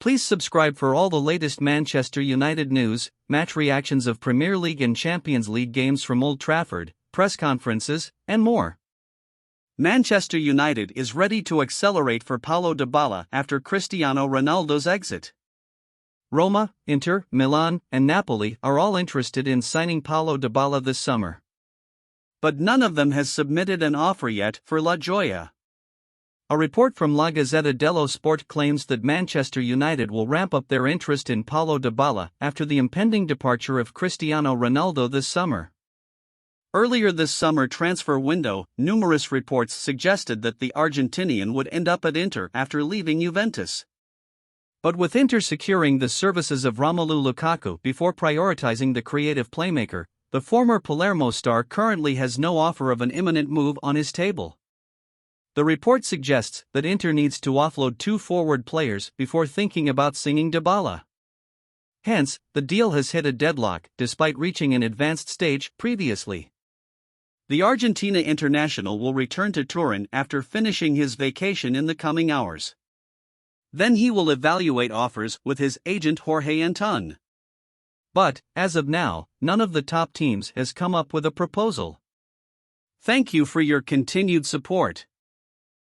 Please subscribe for all the latest Manchester United news, match reactions of Premier League and Champions League games from Old Trafford, press conferences, and more. Manchester United is ready to accelerate for Paulo Dybala after Cristiano Ronaldo's exit. Roma, Inter, Milan, and Napoli are all interested in signing Paulo Dybala this summer. But none of them has submitted an offer yet for La Gioia. A report from La Gazzetta Dello Sport claims that Manchester United will ramp up their interest in Paulo Dybala after the impending departure of Cristiano Ronaldo this summer. Earlier this summer transfer window, numerous reports suggested that the Argentinian would end up at Inter after leaving Juventus. But with Inter securing the services of Romelu Lukaku before prioritizing the creative playmaker, the former Palermo star currently has no offer of an imminent move on his table. The report suggests that Inter needs to offload 2 forward players before thinking about signing Dybala. Hence, the deal has hit a deadlock despite reaching an advanced stage previously. The Argentina international will return to Turin after finishing his vacation in the coming hours. Then he will evaluate offers with his agent Jorge Antun. But, as of now, none of the top teams has come up with a proposal. Thank you for your continued support.